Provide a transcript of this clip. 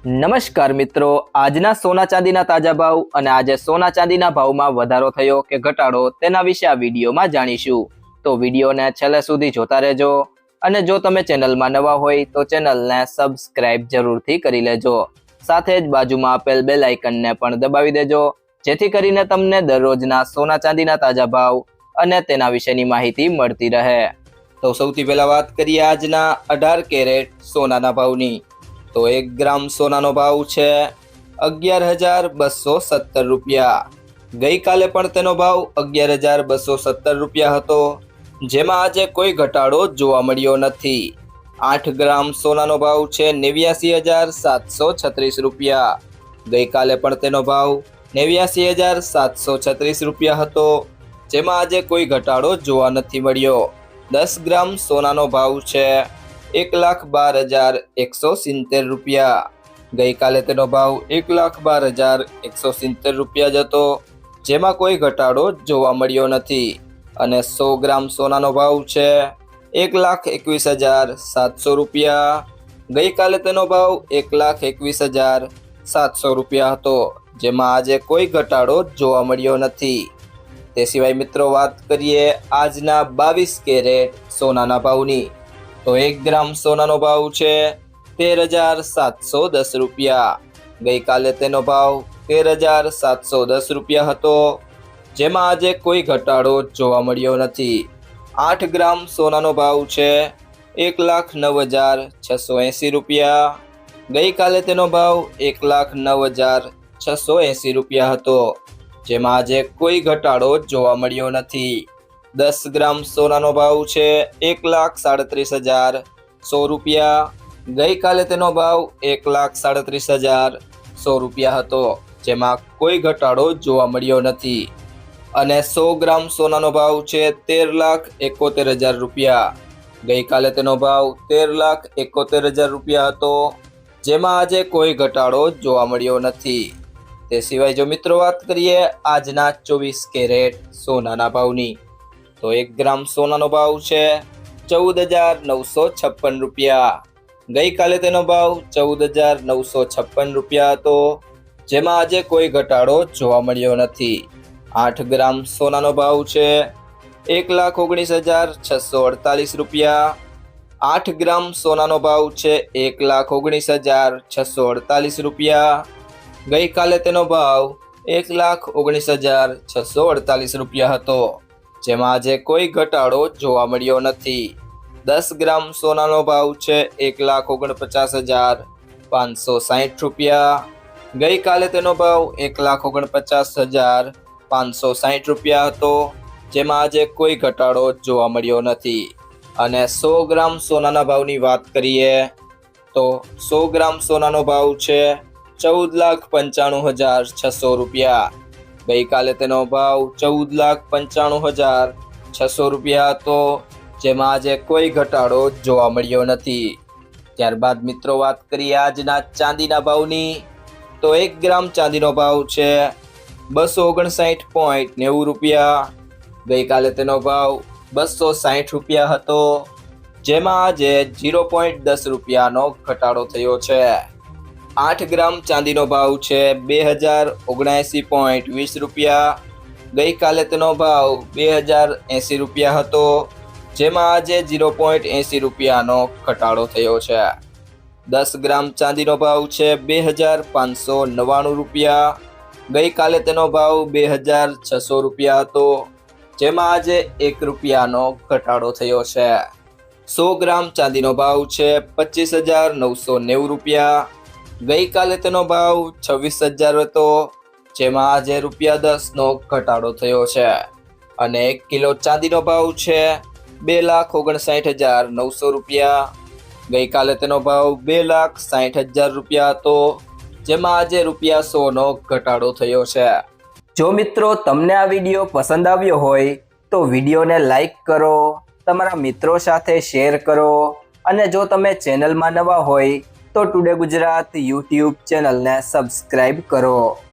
નમસ્કાર મિત્રો, આજના સોના ચાંદીના તાજા ભાવ અને આજે સોના ચાંદીના ભાવમાં વધારો થયો કે ઘટાડો તેના વિશે આ વિડીયોમાં જાણીશું। તો વિડીયોને છેલ્લે સુધી જોતા રહેજો અને જો તમે ચેનલમાં નવા હોય તો ચેનલને સબસ્ક્રાઇબ જરૂરથી કરી લેજો। સાથે જ બાજુમાં આપેલ બેલ આઇકનને પણ દબાવી દેજો જેથી કરીને તમને દરરોજના સોના ચાંદીના તાજા ભાવ અને તેના વિશેની માહિતી મળતી રહે। તો સૌથી પહેલા વાત કરીએ આજના 18 કેરેટ સોનાના ભાવની। તો 1 ગ્રામ સોનાનો ભાવ છે 11,270 રૂપિયા। ગઈકાલે પણ તેનો ભાવ 11,270 રૂપિયા હતો, જેમાં આજે કોઈ ઘટાડો જોવા મળ્યો નથી। 8 ગ્રામ સોનાનો ભાવ છે 89,736 રૂપિયા। ગઈકાલે પણ તેનો ભાવ 89,736 રૂપિયા હતો, જેમાં આજે કોઈ ઘટાડો જોવા નથી મળ્યો। 10 ગ્રામ સોનાનો ભાવ છે 1,12,170 રૂપિયા। ગઈકાલે તેનો ભાવ 1,12,170 રૂપિયા જ હતો, જેમાં કોઈ ઘટાડો જોવા મળ્યો નથી। અને 100 ગ્રામ સોનાનો ભાવ છે 1,21,700 રૂપિયા। ગઈકાલે તેનો ભાવ 1,21,700 રૂપિયા હતો, જેમાં આજે કોઈ ઘટાડો જોવા મળ્યો નથી। તે સિવાય મિત્રો વાત કરીએ આજના 22 કેરેટ સોનાના ભાવની। તો 1 ગ્રામ સોનાનો ભાવ છે 13,710 રૂપિયા। ગઈકાલે તેનો ભાવ 13,710 રૂપિયા હતો, જેમાં આજે કોઈ ઘટાડો જોવા મળ્યો નથી। 8 ગ્રામ સોનાનો ભાવ છે 1,09,680 રૂપિયા। ગઈકાલે તેનો ભાવ 1,09,680 રૂપિયા હતો, જેમાં આજે કોઈ ઘટાડો જોવા મળ્યો નથી। 10 ગ્રામ સોનાનો ભાવ છે 1,37,100 રૂપિયા। ગઈકાલે તેનો ભાવ 1,37,100 રૂપિયા હતો, જેમાં કોઈ ઘટાડો જોવા મળ્યો નથી। અને 100 ગ્રામ સોનાનો ભાવ છે 13,71,000 રૂપિયા। ગઈકાલે તેનો ભાવ 13,71,000 રૂપિયા હતો, જેમાં આજે કોઈ ઘટાડો જોવા મળ્યો નથી। તે સિવાય જો મિત્રો વાત કરીએ આજના 24 કેરેટ સોનાના ભાવની। તો 1 ગ્રામ સોનાનો ભાવ છે 14,956 રૂપિયા। ગઈકાલે તેનો ભાવ 14,956 રૂપિયા હતો, જેમાં આજે કોઈ ઘટાડો જોવા મળ્યો નથી। 8 ગ્રામ સોનાનો ભાવ છે 1,19,648 રૂપિયા। 8 ગ્રામ સોનાનો ભાવ છે 1,19,648 રૂપિયા। ગઈકાલે તેનો ભાવ 1,19,648 રૂપિયા હતો, જેમાં આજે કોઈ ઘટાડો જોવા મળ્યો નથી। 10 ગ્રામ સોનાનો ભાવ છે 1,49,560 રૂપિયા। ગઈકાલે તેનો ભાવ 1,49,560 રૂપિયા હતો, જેમાં આજે કોઈ ઘટાડો જોવા મળ્યો નથી। અને 100 ગ્રામ સોનાના ભાવની વાત કરીએ તો 100 ગ્રામ સોનાનો ભાવ છે 14,95,600 રૂપિયા। ગઈકાલે તેનો ભાવ 14,95,600 રૂપિયા હતો, જેમાં આજે કોઈ ઘટાડો જોવા મળ્યો નથી। ત્યારબાદ મિત્રો વાત કરીએ આજના ચાંદીના ભાવની। તો 1 ગ્રામ ચાંદીનો ભાવ છે 259.90 રૂપિયા। ગઈકાલે તેનો ભાવ 260 રૂપિયા હતો, જેમાં આજે 0.10 રૂપિયાનો ઘટાડો થયો છે। 8 ગ્રામ ચાંદીનો ભાવ છે 2,079.20 રૂપિયા। ગઈકાલે તેનો ભાવ 2,080 રૂપિયા હતો, જેમાં આજે 0.80 રૂપિયાનો ઘટાડો થયો છે। 10 ગ્રામ ચાંદીનો ભાવ છે 2,599 રૂપિયા। ગઈકાલે તેનો ભાવ 2,600 રૂપિયા હતો, જેમાં આજે 1 રૂપિયાનો ઘટાડો થયો છે। 100 ગ્રામ ચાંદીનો ભાવ છે 25,990 રૂપિયા। ગઈકાલે તેનો ભાવ 26,000 હતો, જેમાં આજે ₹10નો ઘટાડો થયો છે। અને 1 કિલો ચાંદીનો ભાવ છે 2,59,900 રૂપિયા। ગઈકાલે તેનો ભાવ 2,60,000 રૂપિયા હતો, જેમાં આજે ₹100નો ઘટાડો થયો છે। જો મિત્રો તમને આ વિડીયો પસંદ આવ્યો હોય તો વિડીયોને લાઈક કરો, તમારા મિત્રો સાથે શેર કરો અને જો તમે ચેનલમાં નવા હોય તો ટુડે ગુજરાત યુટ્યુબ ચેનલને સબસ્ક્રાઇબ કરો।